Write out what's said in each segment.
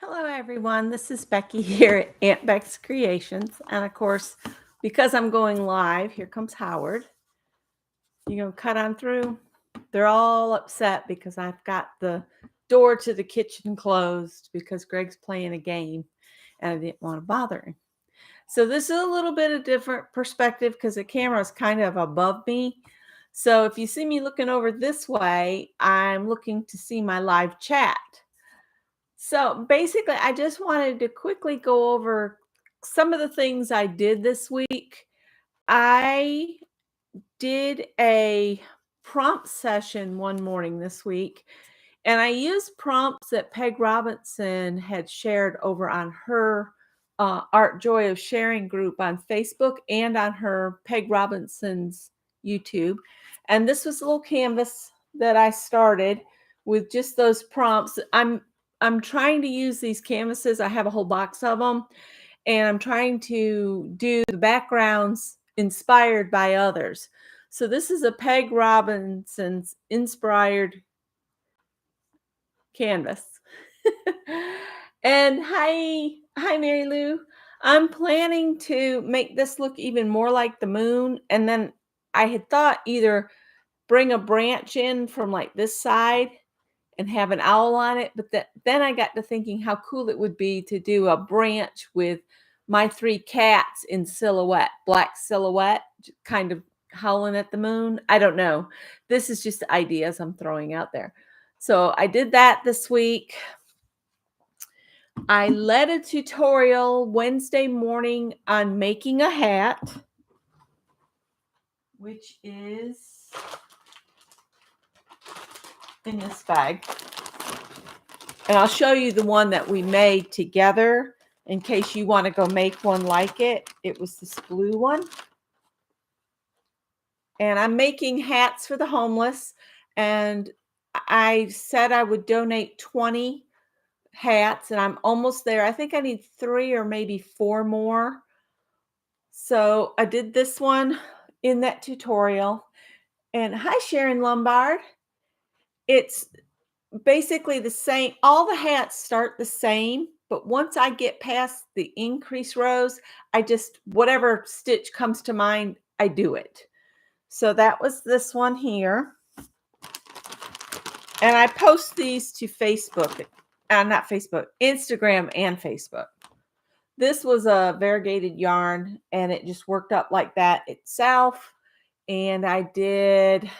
Hello, everyone. This is Becky here at Aunt Beck's Creations. And of course, because I'm going live, here comes Howard. You gonna cut on through? They're all upset because I've got the door to the kitchen closed because Greg's playing a game and I didn't want to bother him. So this is a little bit of different perspective because the camera is kind of above me. So if you see me looking over this way, I'm looking to see my live chat. So basically, I just wanted to quickly go over some of the things I did this week. I did a prompt session one morning this week, and I used prompts that Peg Robinson had shared over on her Art Joy of Sharing group on Facebook and on her Peg Robinson's YouTube. And this was a little canvas that I started with just those prompts. I'm trying to use these canvases. I have a whole box of them, and I'm trying to do the backgrounds inspired by others. So this is a Peg Robinson's inspired canvas. And hi Mary Lou. I'm planning to make this look even more like the moon. And then I had thought either bring a branch in from like this side and have an owl on it. But then I got to thinking how cool it would be to do a branch with my three cats in silhouette, black silhouette, kind of howling at the moon. I don't know. This is just ideas I'm throwing out there. So I did that this week. I led a tutorial Wednesday morning on making a hat, which is in this bag. And I'll show you the one that we made together in case you want to go make one like it. It was this blue one. And I'm making hats for the homeless. And I said I would donate 20 hats, and I'm almost there. I think I need 3 or maybe 4 more. So I did this one in that tutorial. And hi, Sharon Lombard. It's basically the same. All the hats start the same, but once I get past the increase rows, I just, whatever stitch comes to mind, I do it. So that was this one here. And I post these to Facebook, not Facebook, Instagram and Facebook. This was a variegated yarn, and it just worked up like that itself. And I did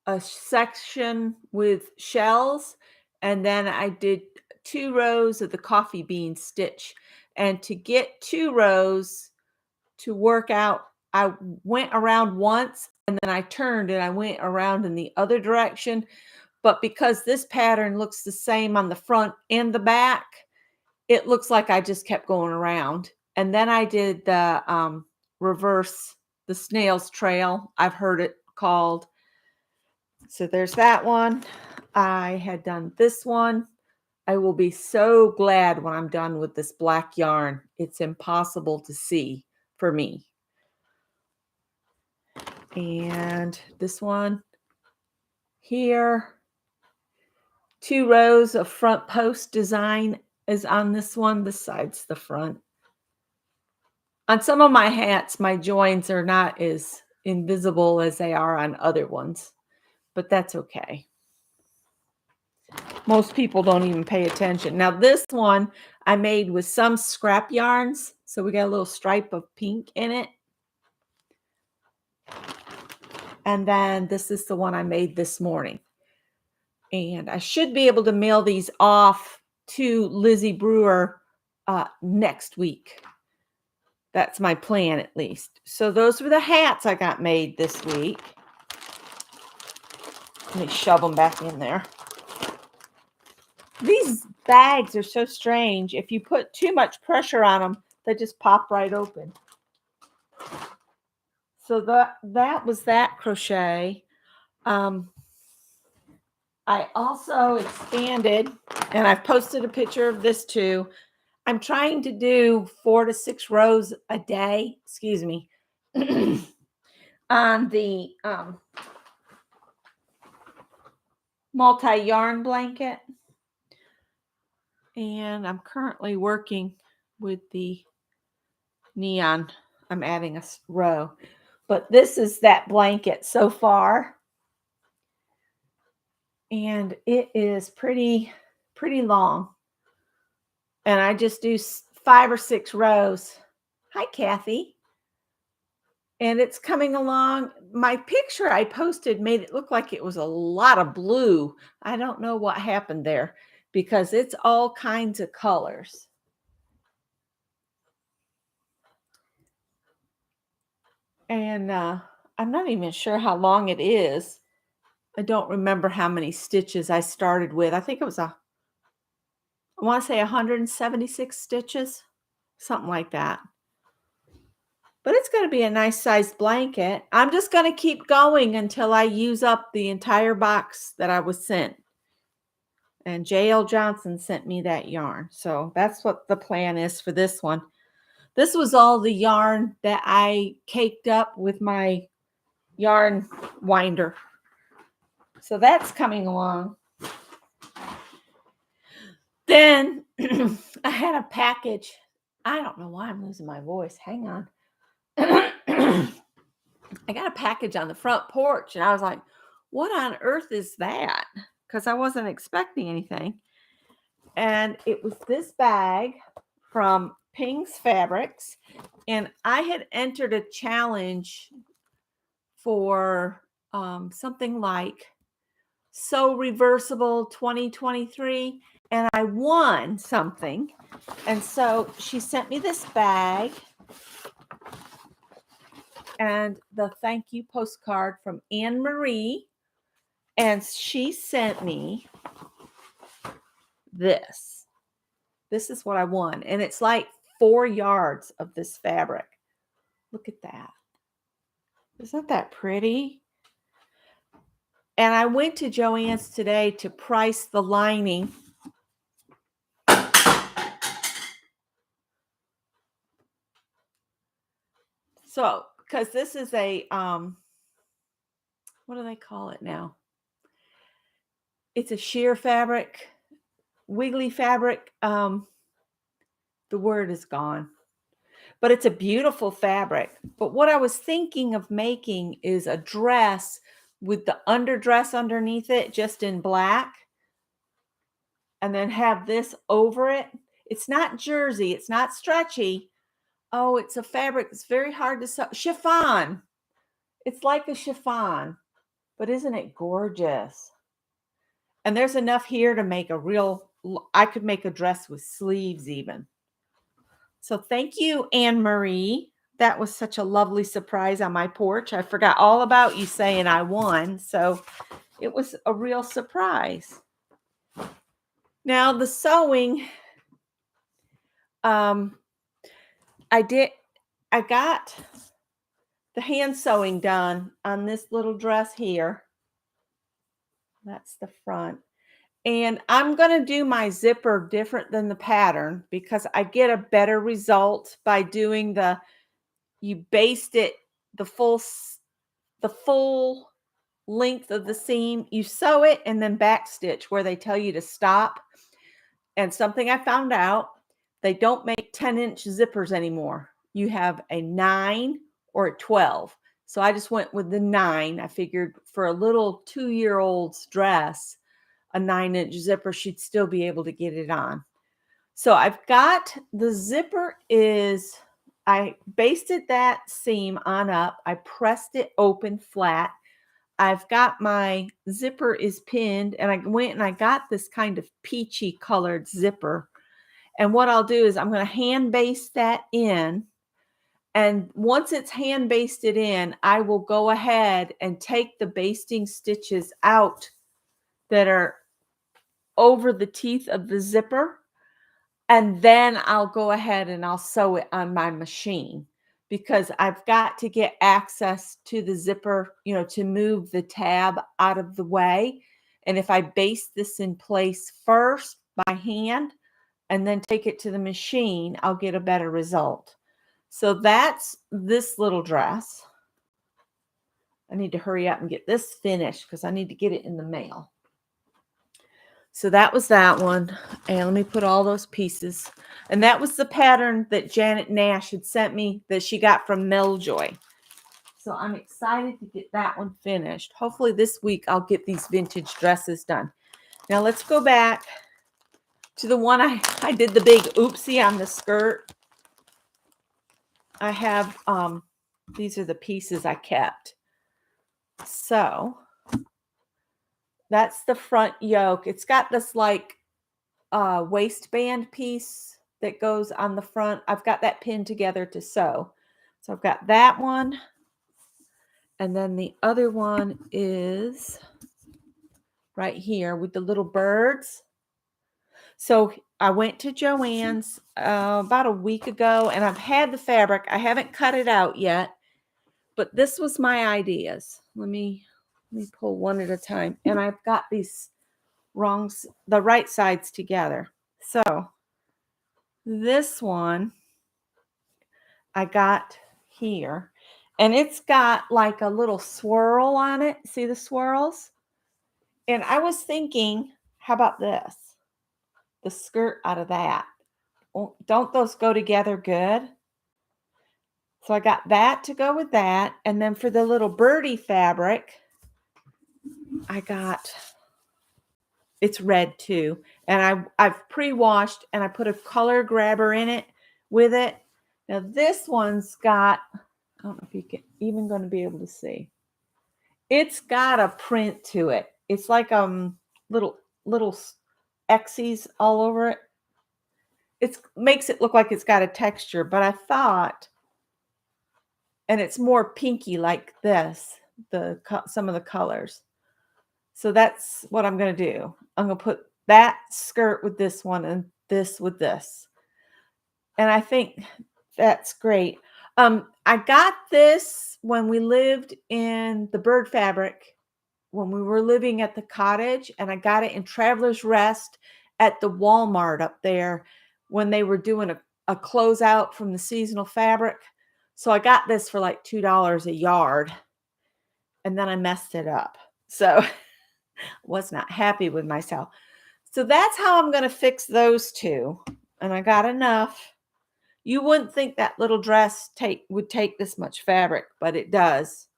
a section with shells, and then I did 2 rows of the coffee bean stitch. And to get 2 rows to work out, I went around once and then I turned and I went around in the other direction. But because this pattern looks the same on the front and the back, it looks like I just kept going around. And then I did the reverse, the snail's trail, I've heard it called. So there's that one. I had done this one. I will be so glad when I'm done with this black yarn. It's impossible to see for me. And this one here, 2 rows of front post design is on this one besides the front. On some of my hats, my joins are not as invisible as they are on other ones, but that's okay. Most people don't even pay attention. Now this one I made with some scrap yarns, so we got a little stripe of pink in it. And then this is the one I made this morning. And I should be able to mail these off to Lizzie Brewer next week. That's my plan, at least. So those were the hats I got made this week. Let me shove them back in there. These bags are so strange. If you put too much pressure on them, they just pop right open. So that was that crochet. I also expanded, and I've posted a picture of this too. I'm trying to do 4 to 6 rows a day, excuse me, on the multi-yarn blanket. And I'm currently working with the neon. I'm adding a row. But this is that blanket so far. And it is pretty long. And I just do 5 or 6 rows. Hi, Kathy. And it's coming along. My picture I posted made it look like it was a lot of blue. I don't know what happened there because it's all kinds of colors. And I'm not even sure how long it is. I don't remember how many stitches I started with. I think it was I want to say 176 stitches, something like that. But it's going to be a nice sized blanket. I'm just going to keep going until I use up the entire box that I was sent. And J.L. Johnson sent me that yarn. So that's what the plan is for this one. This was all the yarn that I caked up with my yarn winder. So that's coming along. Then I had a package. I don't know why I'm losing my voice. Hang on. I got a package on the front porch and I was like, what on earth is that? Because I wasn't expecting anything. And it was this bag from Ping's Fabrics. And I had entered a challenge for something like Sew Reversible 2023. And I won something. And so she sent me this bag and the thank you postcard from Anne Marie. And she sent me this. This is what I won. And it's like 4 yards of this fabric. Look at that. Isn't that pretty? And I went to Joann's today to price the lining. So, because this is a, what do they call it now? It's a sheer fabric, wiggly fabric. The word is gone. But it's a beautiful fabric. But what I was thinking of making is a dress with the underdress underneath it, just in black. And then have this over it. It's not jersey. It's not stretchy. Oh, it's a fabric. It's very hard to sew. Chiffon. It's like a chiffon. But isn't it gorgeous? And there's enough here to make a real, I could make a dress with sleeves even. So thank you, Anne Marie. That was such a lovely surprise on my porch. I forgot all about you saying I won. So it was a real surprise. Now the sewing, I got the hand sewing done on this little dress here. That's the front. And I'm going to do my zipper different than the pattern because I get a better result by doing you baste it the full length of the seam. You sew it and then back stitch where they tell you to stop. And something I found out, they don't make 10-inch zippers anymore. You have a 9 or a 12. So I just went with the 9. I figured for a little 2-year-old's dress, a 9-inch zipper, she'd still be able to get it on. So I've got the zipper I basted that seam on up. I pressed it open flat. I've got my zipper is pinned and I went and I got this kind of peachy colored zipper. And what I'll do is I'm going to hand baste that in. And once it's hand basted in, I will go ahead and take the basting stitches out that are over the teeth of the zipper. And then I'll go ahead and I'll sew it on my machine because I've got to get access to the zipper, to move the tab out of the way. And if I baste this in place first by hand and then take it to the machine, I'll get a better result. So that's this little dress. I need to hurry up and get this finished because I need to get it in the mail. So that was that one. And let me put all those pieces. And that was the pattern that Janet Nash had sent me that she got from Meljoy. So I'm excited to get that one finished. Hopefully this week I'll get these vintage dresses done. Now let's go back to the one I did the big oopsie on the skirt. I have, these are the pieces I kept. So that's the front yoke. It's got this like waistband piece that goes on the front. I've got that pinned together to sew. So I've got that one. And then the other one is right here with the little birds. So I went to Joann's about a week ago, and I've had the fabric. I haven't cut it out yet, but this was my ideas. Let me pull one at a time. And I've got these the right sides together. So this one I got here, and it's got like a little swirl on it. See the swirls? And I was thinking, how about this? The skirt out of that. Don't those go together good? So I got that to go with that. And then for the little birdie fabric, I got, it's red too. And I've pre-washed and I put a color grabber in it with it. Now this one's got, I don't know if you can even going to be able to see. It's got a print to it. It's like little X's all over it. It makes it look like it's got a texture, but I thought, and it's more pinky like this, some of the colors. So that's what I'm going to do. I'm going to put that skirt with this one and this with this. And I think that's great. I got this when we lived in the bird fabric, when we were living at the cottage, and I got it in Traveler's Rest at the Walmart up there when they were doing a closeout from the seasonal fabric. So I got this for like $2 a yard, and then I messed it up. So was not happy with myself. So that's how I'm going to fix those two. And I got enough. You wouldn't think that little dress would take this much fabric, but it does.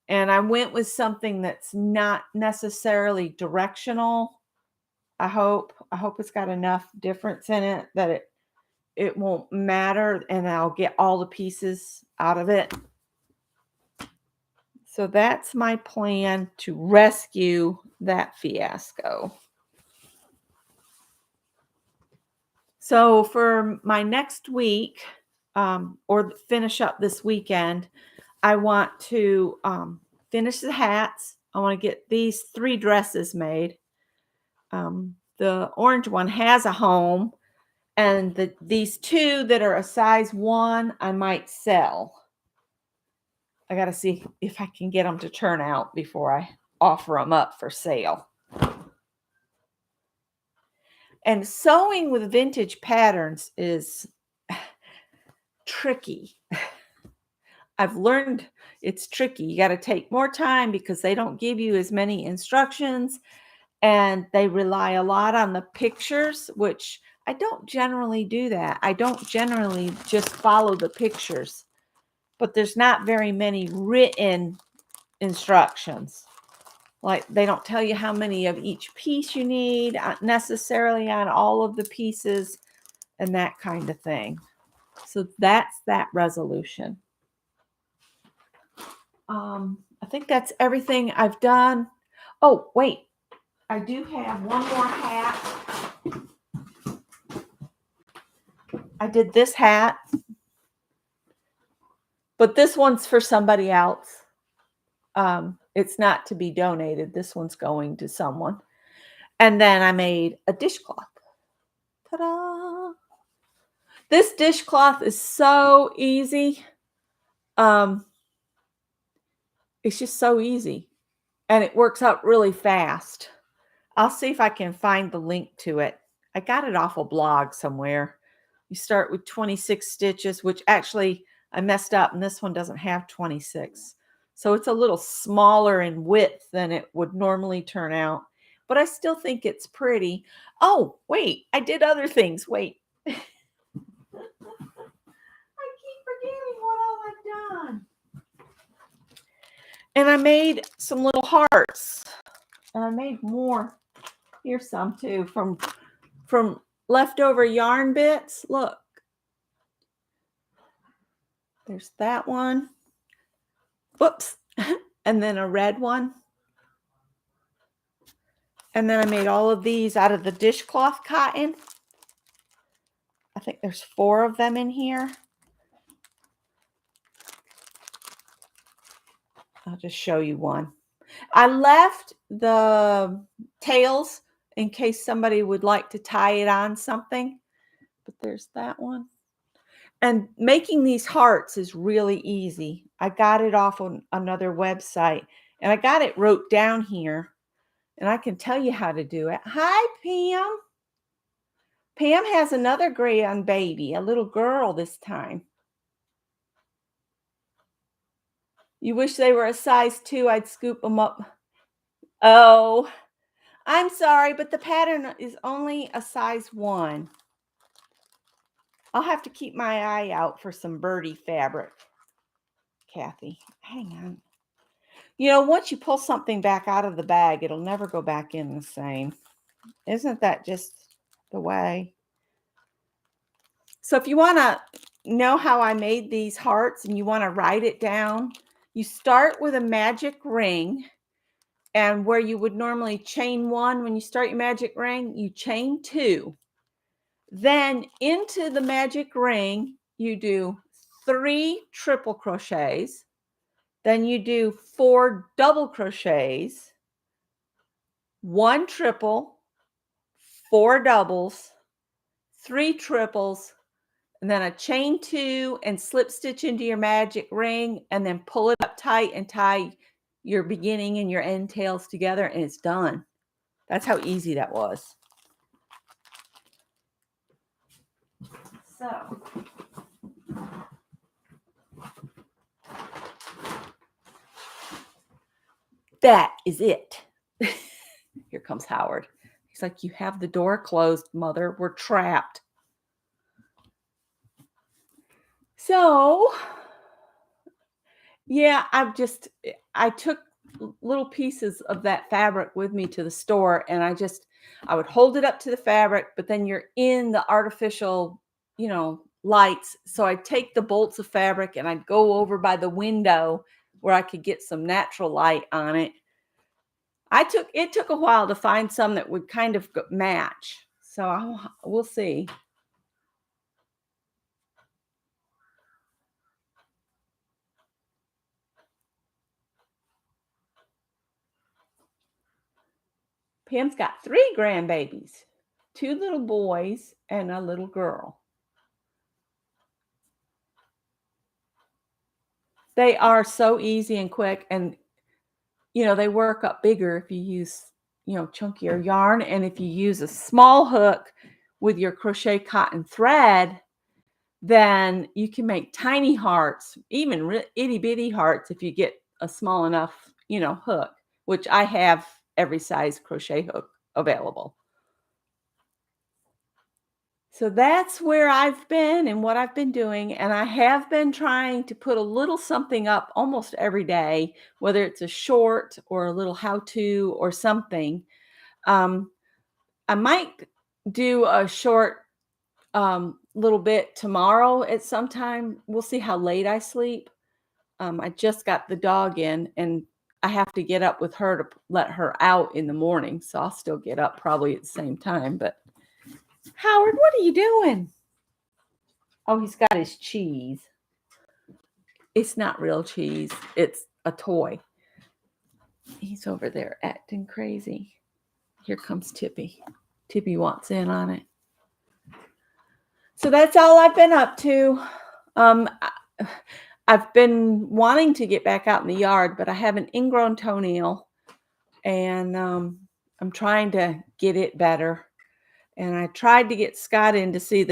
And I went with something that's not necessarily directional. I hope it's got enough difference in it that it won't matter, and I'll get all the pieces out of it. So that's my plan to rescue that fiasco. So for my next week, or finish up this weekend, I want to finish the hats. I want to get these 3 dresses made. The orange one has a home, and these 2 that are a size 1, I might sell. I got to see if I can get them to turn out before I offer them up for sale. And sewing with vintage patterns is tricky. I've learned it's tricky. You got to take more time because they don't give you as many instructions, and they rely a lot on the pictures, which I don't generally do that. I don't generally just follow the pictures, but there's not very many written instructions. Like they don't tell you how many of each piece you need necessarily on all of the pieces and that kind of thing. So that's that resolution. I think that's everything I've done. Oh, wait. I do have one more hat. I did this hat, but this one's for somebody else. It's not to be donated. This one's going to someone. And then I made a dishcloth. Ta-da! This dishcloth is so easy. It's just so easy. And it works out really fast. I'll see if I can find the link to it. I got it off a blog somewhere. You start with 26 stitches, which actually I messed up, and this one doesn't have 26. So it's a little smaller in width than it would normally turn out. but I still think it's pretty. Oh, wait, I did other things. Wait. I keep forgetting what all I've done. And I made some little hearts. And I made more. Here's some too from leftover yarn bits. Look. There's that one. Whoops. And then a red one. And then I made all of these out of the dishcloth cotton. I think there's 4 of them in here. I'll just show you one. I left the tails in case somebody would like to tie it on something. But there's that one. And making these hearts is really easy. I got it off on another website. And I got it wrote down here. And I can tell you how to do it. Hi, Pam. Pam has another grandbaby, a little girl this time. You wish they were a size 2, I'd scoop them up. Oh, I'm sorry, but the pattern is only a size 1. I'll have to keep my eye out for some birdie fabric. Kathy, hang on. You know, once you pull something back out of the bag, it'll never go back in the same. Isn't that just the way? So if you want to know how I made these hearts and you want to write it down, you start with a magic ring. And where you would normally chain 1 when you start your magic ring, you chain 2. Then into the magic ring, you do 3 triple crochets. Then you do 4 double crochets, 1 triple, 4 doubles, 3 triples, and then a chain 2 and slip stitch into your magic ring, and then pull it up tight and tie your beginning and your end tails together, and it's done. That's how easy that was. So that is it. Here comes Howard. He's like, you have the door closed, Mother. We're trapped. So, yeah, I took little pieces of that fabric with me to the store, and I would hold it up to the fabric, but then you're in the artificial, lights. So I'd take the bolts of fabric and I'd go over by the window where I could get some natural light on it. It took a while to find some that would kind of match. So we'll see. Pam's got 3 grandbabies, 2 little boys and a little girl. They are so easy and quick, and they work up bigger if you use, chunkier yarn. And if you use a small hook with your crochet cotton thread, then you can make tiny hearts, even itty bitty hearts if you get a small enough, hook, which I have every size crochet hook available. So that's where I've been and what I've been doing. And I have been trying to put a little something up almost every day, whether it's a short or a little how-to or something. I might do a short little bit tomorrow at some time. We'll see how late I sleep. I just got the dog in, and I have to get up with her to let her out in the morning. So I'll still get up probably at the same time. But Howard, what are you doing? Oh, he's got his cheese. It's not real cheese. It's a toy. He's over there acting crazy. Here comes Tippy. Tippy wants in on it. So that's all I've been up to. I've been wanting to get back out in the yard, but I have an ingrown toenail, and I'm trying to get it better. And I tried to get Scott in to see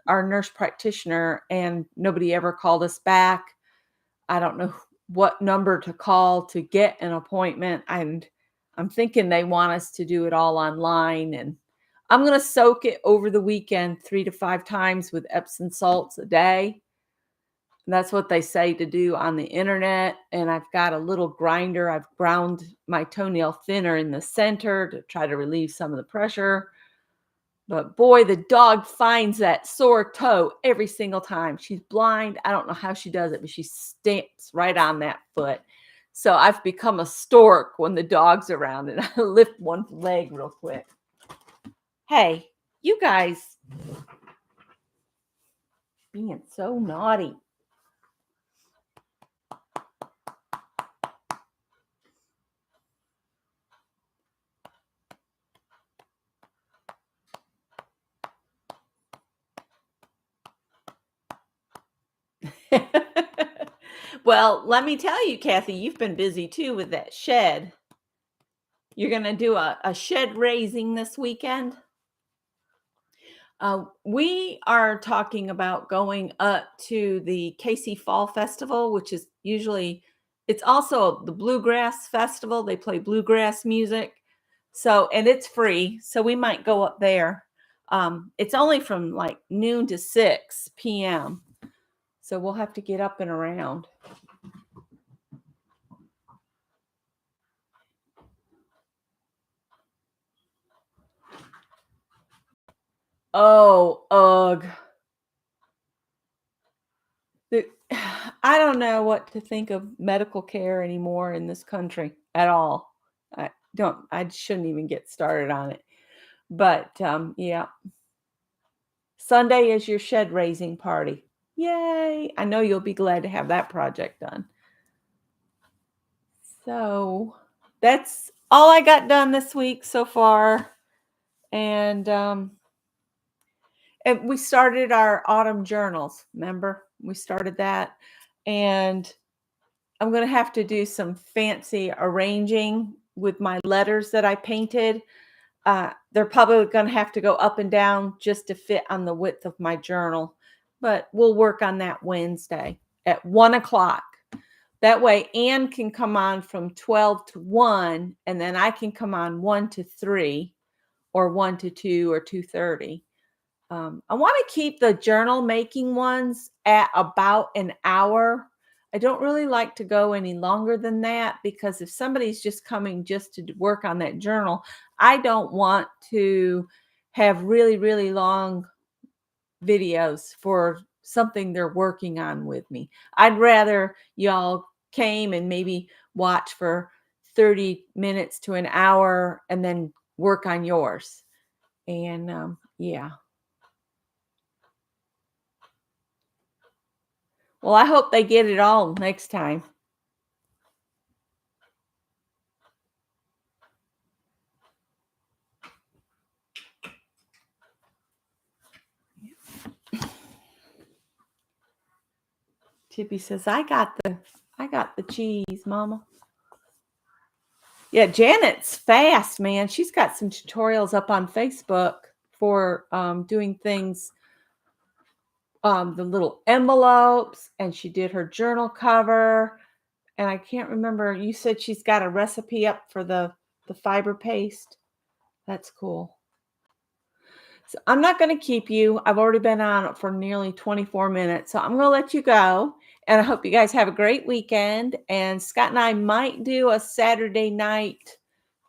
our nurse practitioner, and nobody ever called us back. I don't know what number to call to get an appointment, and I'm thinking they want us to do it all online, and I'm going to soak it over the weekend 3 to 5 times with Epsom salts a day. That's what they say to do on the internet. And I've got a little grinder. I've ground my toenail thinner in the center to try to relieve some of the pressure. But boy, the dog finds that sore toe every single time. She's blind. I don't know how she does it, but she stamps right on that foot. So I've become a stork when the dog's around, and I lift one leg real quick. Hey, you guys being so naughty. Well, let me tell you, Kathy, you've been busy too with that shed. You're going to do a shed raising this weekend. We are talking about going up to the KC Fall Festival, which is usually, it's also the Bluegrass Festival. They play bluegrass music. So, and it's free. So we might go up there. It's only from like noon to 6 p.m. So we'll have to get up and around. Oh, ugh. I don't know what to think of medical care anymore in this country at all. I shouldn't even get started on it. But yeah. Sunday is your shed raising party. Yay. I know you'll be glad to have that project done. So that's all I got done this week so far. And we started our autumn journals. Remember? We started that. And I'm going to have to do some fancy arranging with my letters that I painted. They're probably going to have to go up and down just to fit on the width of my journal. But we'll work on that Wednesday at 1 o'clock. That way Anne can come on from 12 to 1, and then I can come on 1 to 3 or 1 to 2 or 2:30. I want to keep the journal making ones at about an hour. I don't really like to go any longer than that, because if somebody's just coming just to work on that journal, I don't want to have really, really long videos for something they're working on with me. I'd rather y'all came and maybe watch for 30 minutes to an hour and then work on yours. And yeah. Well, I hope they get it all next time. Tippy says, I got the cheese, Mama. Yeah, Janet's fast, man. She's got some tutorials up on Facebook for doing things, the little envelopes, and she did her journal cover. And I can't remember, you said she's got a recipe up for the fiber paste. That's cool. So I'm not going to keep you. I've already been on for nearly 24 minutes. So I'm going to let you go. And I hope you guys have a great weekend. And Scott and I might do a Saturday night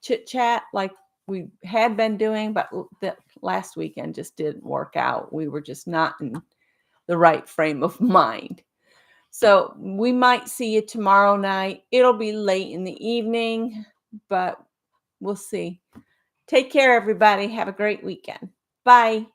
chit chat like we had been doing, but the last weekend just didn't work out. We were just not in the right frame of mind. So we might see you tomorrow night. It'll be late in the evening, but we'll see. Take care, everybody. Have a great weekend. Bye.